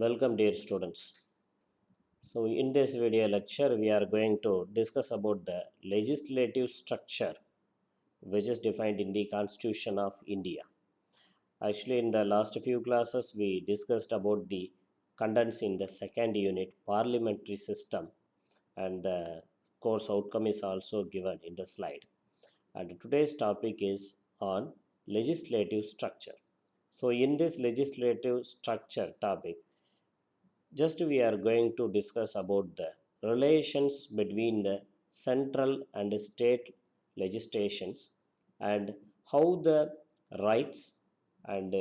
Welcome dear students. So in this video lecture we are going to discuss about the legislative structure which is defined in the Constitution of India. Actually in the last few classes we discussed about the contents in the second unit parliamentary system, and the course outcome is also given in the slide. And today's topic is on legislative structure. So in this legislative structure topic, just we are going to discuss about the relations between the central and state legislations, and how the rights and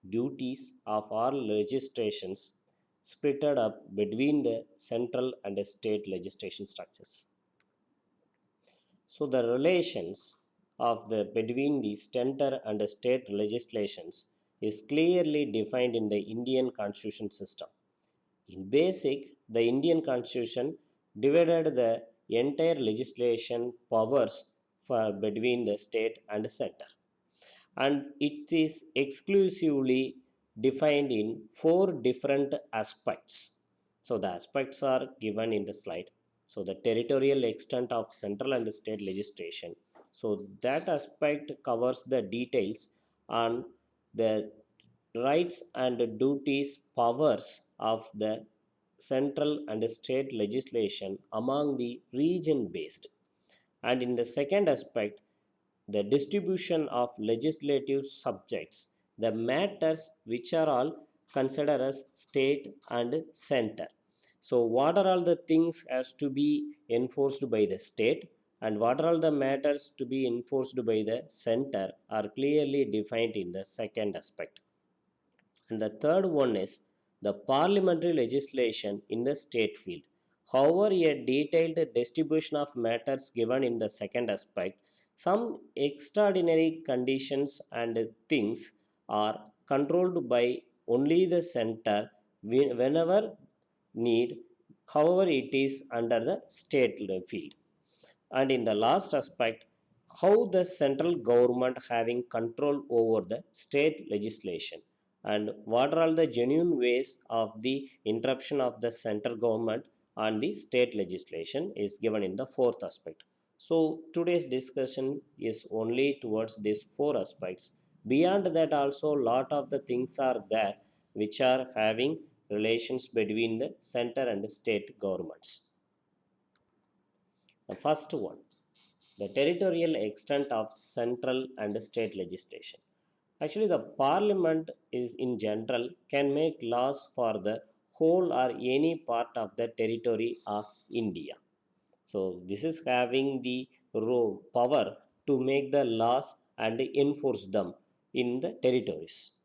duties of all legislations splitted up between the central and state legislation structures. So the relations of the between the center and the state legislations is clearly defined in the Indian constitution system. In basic, the Indian constitution divided the entire legislation powers for between the state and center, and it is exclusively defined in four different aspects. So the aspects are given in the slide. So the territorial extent of central and state legislation, so that aspect covers the details on the rights and duties powers of the central and state legislation among the region based. And in the second aspect, the distribution of legislative subjects, the matters which are all considered as state and center. So what are all the things has to be enforced by the state, and what are all the matters to be enforced by the center are clearly defined in the second aspect. And the third one is the parliamentary legislation in the state field. However, a detailed distribution of matters given in the second aspect, some extraordinary conditions and things are controlled by only the center whenever need. However, it is under the state field. And in the last aspect, how the central government having control over the state legislation, and what are all the genuine ways of the interruption of the central government on the state legislation is given in the fourth aspect. So today's discussion is only towards these four aspects. Beyond that also lot of the things are there which are having relations between the center and the state governments. The first one, the territorial extent of central and state legislation. Actually, the parliament is in general can make laws for the whole or any part of the territory of India. So this is having the power to make the laws and enforce them in the territories.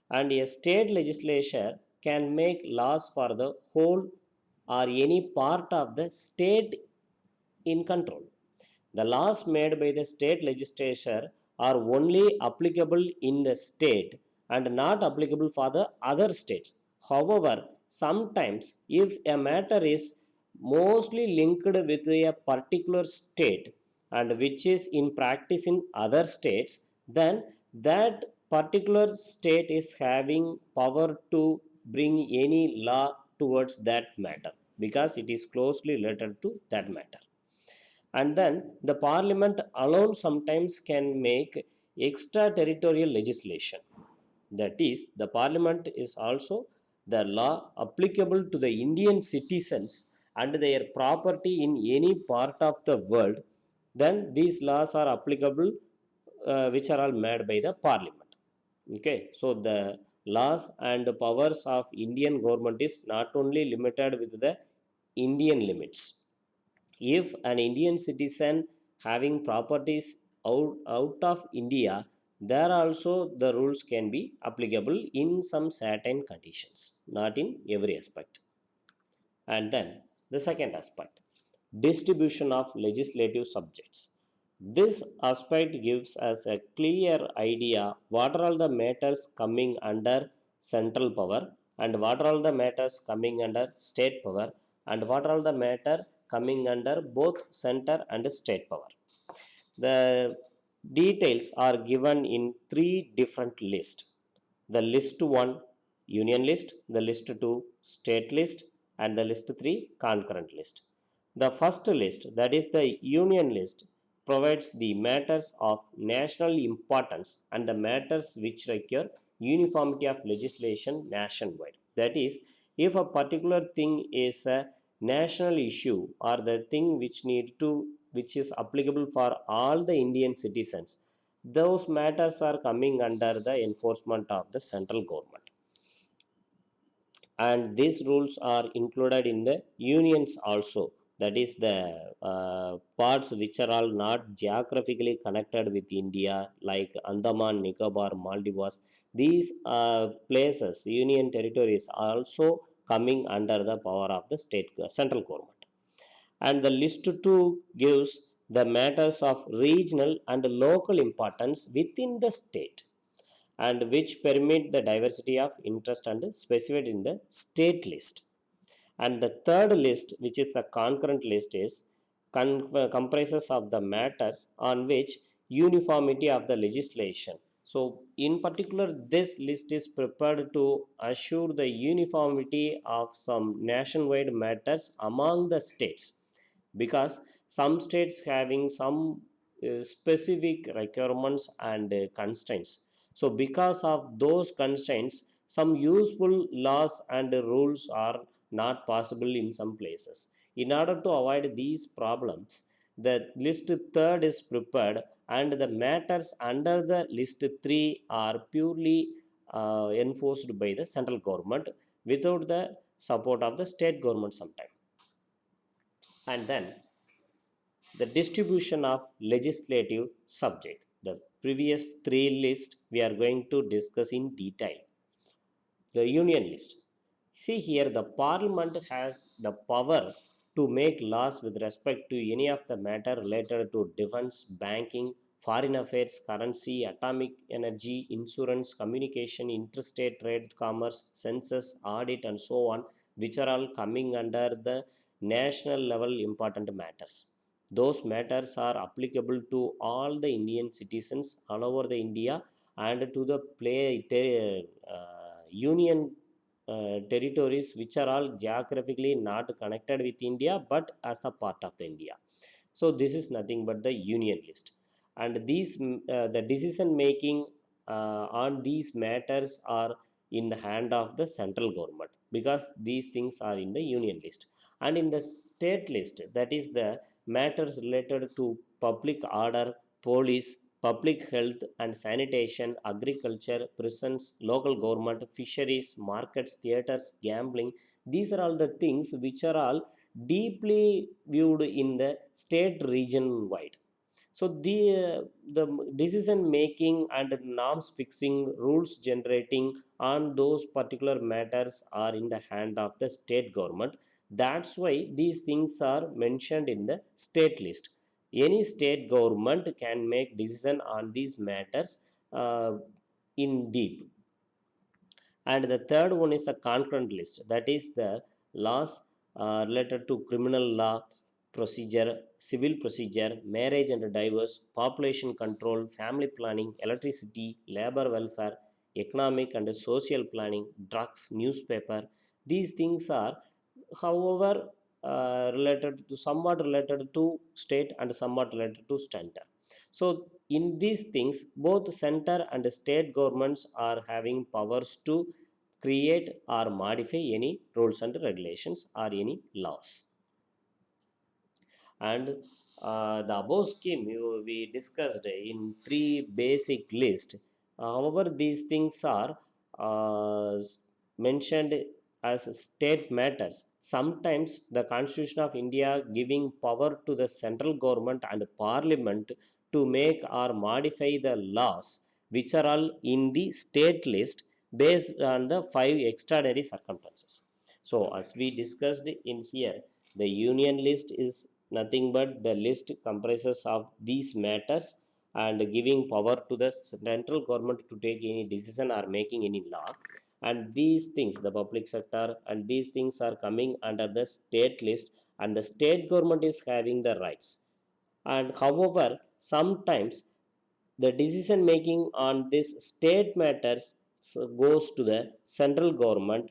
And a state legislature can make laws for the whole or any part of the state in control. The laws made by the state legislature are only applicable in the state and not applicable for the other states. However, sometimes if a matter is mostly linked with a particular state and which is in practice in other states, then that particular state is having power to bring any law towards that matter because it is closely related to that matter. And then the parliament alone sometimes can make extraterritorial legislation. That is, the parliament is also the law applicable to the Indian citizens and their property in any part of the world. Then these laws are applicable, which are all made by the parliament. Okay, so the laws and the powers of Indian government is not only limited with the Indian limits. If an Indian citizen having properties out of India, there also the rules can be applicable in some certain conditions, not in every aspect. And then the second aspect, distribution of legislative subjects. This aspect gives us a clear idea what are all the matters coming under central power and what are all the matters coming under state power and what are all the matter coming under both center and state power. The details are given in three different lists. The list 1, union list, the list 2 state list, and the list 3 concurrent list. The first list, that is the union list, provides the matters of national importance and the matters which require uniformity of legislation nationwide. That is, if a particular thing is a national issue or the thing which is applicable for all the Indian citizens, those matters are coming under the enforcement of the central government, and these rules are included in the unions also. That is the parts which are all not geographically connected with India, like Andaman, Nicobar, Maldives. These places, union territories, are also coming under the power of the state central government. And the list 2 gives the matters of regional and local importance within the state, and which permit the diversity of interest and specified in the state list. And the third list, which is the concurrent list, is comprises of the matters on which uniformity of the legislation. So in particular, this list is prepared to assure the uniformity of some nationwide matters among the states, because some states having some specific requirements and constraints. So because of those constraints, some useful laws and rules are not possible in some places. In order to avoid these problems, the list third is prepared, and the matters under the list 3 are purely enforced by the central government without the support of the state government sometimes. And then the distribution of legislative subject. The previous three lists we are going to discuss in detail. The union list. See here, the parliament has the power to make laws with respect to any of the matter related to defense, banking, foreign affairs, currency, atomic energy, insurance, communication, interstate trade, commerce, census, audit, and so on, which are all coming under the national level important matters. Those matters are applicable to all the Indian citizens all over the India, and to the union territories which are all geographically not connected with India but as a part of the India. So this is nothing but the union list, and these the decision making on these matters are in the hand of the central government, because these things are in the union list. And in the state list, that is the matters related to public order, police, public health and sanitation, agriculture, prisons, local government, fisheries, markets, theatres, gambling. These are all the things which are all deeply viewed in the state region wide. So the decision making and norms fixing, rules generating on those particular matters are in the hand of the state government. That's why these things are mentioned in the state list. Any state government can make decision on these matters in deep. And the third one is the concurrent list, that is the laws related to criminal law, procedure, civil procedure, marriage and divorce, population control, family planning, electricity, labor welfare, economic and social planning, drugs, newspaper. These things are, however, related to somewhat related to state and somewhat related to center. So in these things, both center and state governments are having powers to create or modify any rules and regulations or any laws. And the above scheme we discussed in three basic lists. However, these things are mentioned as state matters. Sometimes the Constitution of India giving power to the central government and parliament to make or modify the laws which are all in the state list based on the five extraordinary circumstances. So as we discussed in here, the union list is nothing but the list comprises of these matters and giving power to the central government to take any decision or making any law. And these things, the public sector and these things are coming under the state list, and the state government is having the rights. And however, sometimes the decision making on this state matters goes to the central government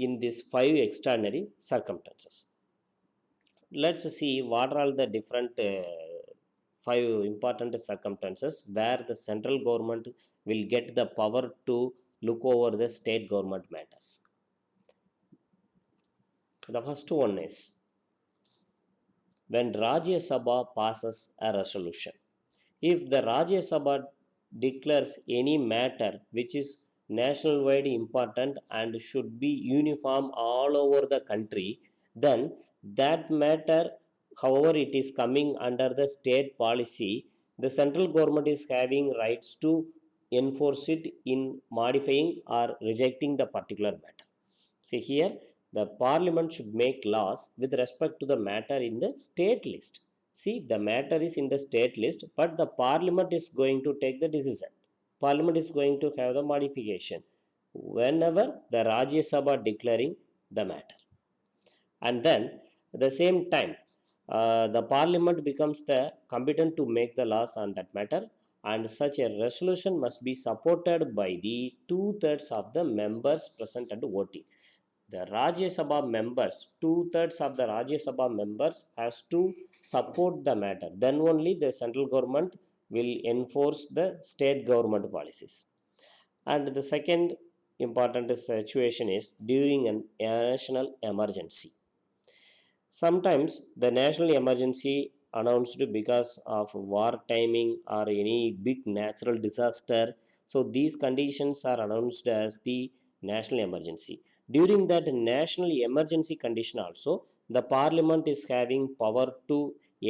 in these 5 extraordinary circumstances. Let's see what are all the different 5 important circumstances where the central government will get the power to look over the state government matters. The first one is when Rajya Sabha passes a resolution. If the Rajya Sabha declares any matter which is nationwide important and should be uniform all over the country, then that matter, however it is coming under the state policy, the central government is having rights to enforce it in modifying or rejecting the particular matter. See here, the parliament should make laws with respect to the matter in the state list. See, the matter is in the state list, but the parliament is going to take the decision. Parliament is going to have the modification whenever the Rajya Sabha declaring the matter. And then at the same time, the parliament becomes the competent to make the laws on that matter, and such a resolution must be supported by the 2/3 of the members present and voting. The Rajya Sabha members, 2/3 of the Rajya Sabha members has to support the matter. Then only the central government will enforce the state government policies. And the second important situation is during a national emergency. Sometimes the national emergency announced because of war timing or any big natural disaster. So these conditions are announced as the national emergency. During that national emergency condition also, the parliament is having power to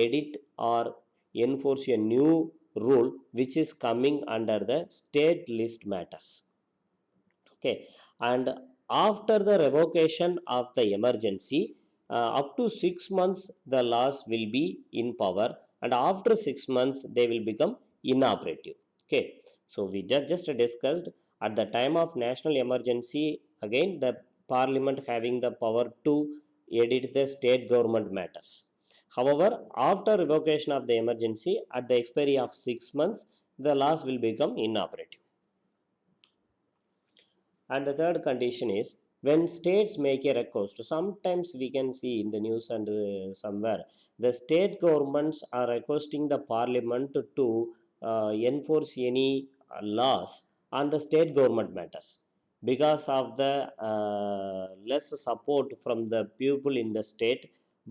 edit or enforce a new rule which is coming under the state list matters. Okay, and after the revocation of the emergency, up to 6 months the laws will be in power, and after 6 months they will become inoperative. Okay, so we just discussed at the time of national emergency, again the parliament having the power to edit the state government matters. However, after revocation of the emergency, at the expiry of 6 months, the laws will become inoperative. And the third condition is when states make a request. Sometimes we can see in the news and somewhere the state governments are requesting the parliament to enforce any laws on the state government matters because of the less support from the people in the state,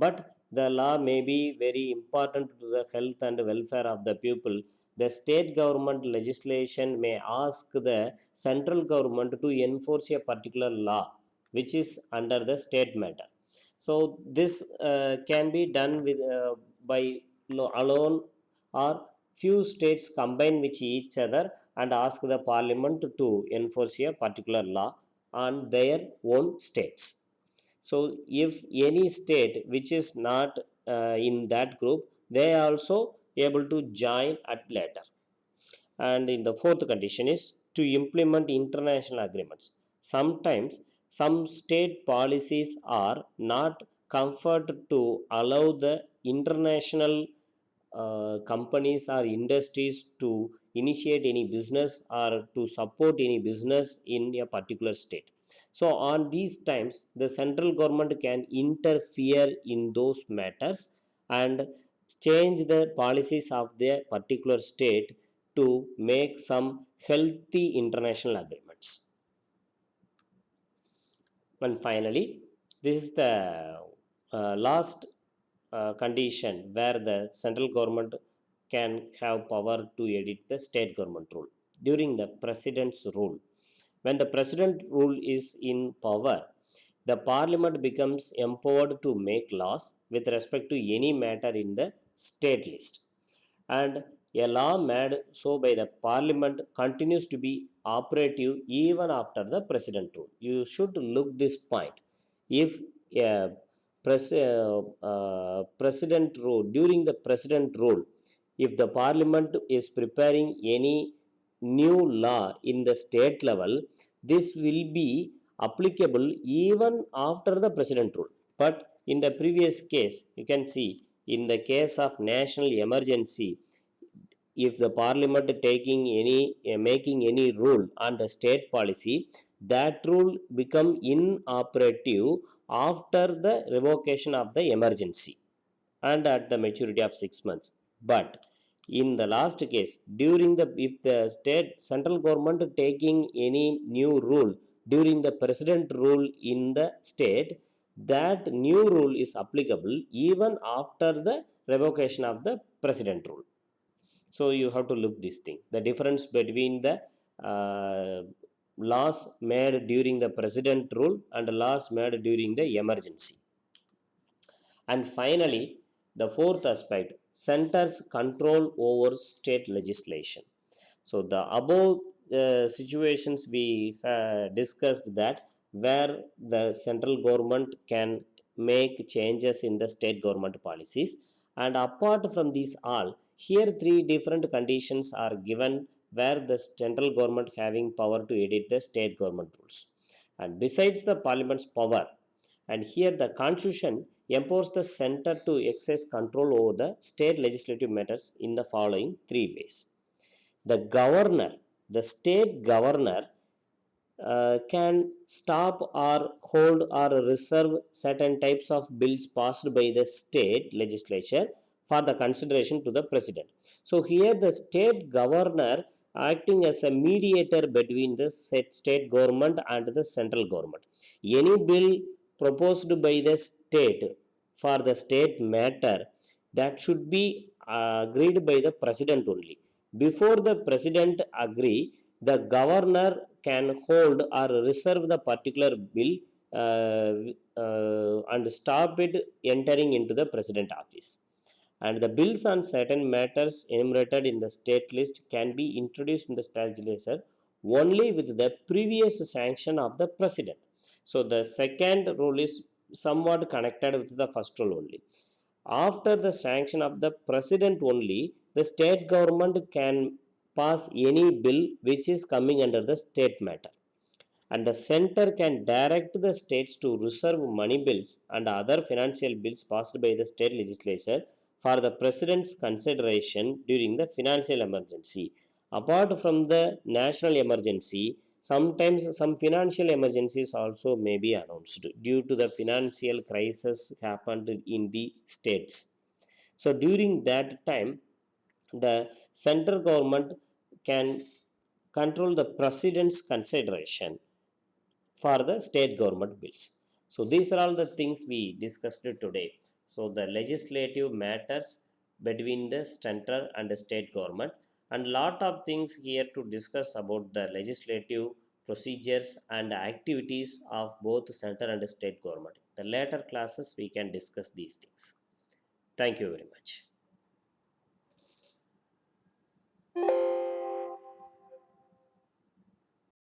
but the law may be very important to the health and welfare of the people. The state government legislation may ask the central government to enforce a particular law which is under the state matter. So this can be done with by alone or few states combine with each other and ask the parliament to enforce a particular law on their own states. So if any state which is not in that group, they are also able to join at later. And in the fourth condition is to implement international agreements. Sometimes some state policies are not comfort to allow the international companies or industries to initiate any business or to support any business in a particular state. So on these times the central government can interfere in those matters and change the policies of their particular state to make some healthy international agreements. And finally, this is the last condition where the central government can have power to edit the state government rule during the president's rule. When the president rule is in power, the parliament becomes empowered to make laws with respect to any matter in the state list, and a law made so by the parliament continues to be operative even after the president rule. You should look this point. If a president rule, during the president rule, if the parliament is preparing any new law in the state level, this will be applicable even after the president rule. But in the previous case, you can see in the case of national emergency, if the parliament taking any making any rule on the state policy, that rule become inoperative after the revocation of the emergency and at the maturity of 6 months. But in the last case, during the if the state central government taking any new rule during the president rule in the state, that new rule is applicable even after the revocation of the president rule. So you have to look this thing, the difference between the uh, laws made during the president rule and laws made during the emergency. And finally, the fourth aspect, centers control over state legislation. So the above situations we discussed, that where the central government can make changes in the state government policies, and apart from these all, here three different conditions are given where the central government having power to edit the state government rules. And besides the parliament's power, and here the constitution empowers the center to exercise control over the state legislative matters in the following three ways. The governor, the state governor, can stop or hold or reserve certain types of bills passed by the state legislature for the consideration to the president. So here the state governor acting as a mediator between the state government and the central government. Any bill proposed by the state for the state matter, that should be agreed by the president only. Before the president agree, the governor can hold or reserve the particular bill and stop it entering into the president office. And the bills on certain matters enumerated in the state list can be introduced in the state legislature only with the previous sanction of the president. So the second rule is somewhat connected with the first rule only. After the sanction of the president only, the state government can pass any bill which is coming under the state matter, and the center can direct the states to reserve money bills and other financial bills passed by the state legislature for the president's consideration during the financial emergency. Apart from the national emergency, sometimes some financial emergencies also may be announced due to the financial crisis happened in the states. So during that time, the central government can control the president's consideration for the state government bills. So these are all the things we discussed today. So the legislative matters between the center and the state government, and lot of things here to discuss about the legislative procedures and activities of both center and state government. The later classes we can discuss these things. Thank you very much.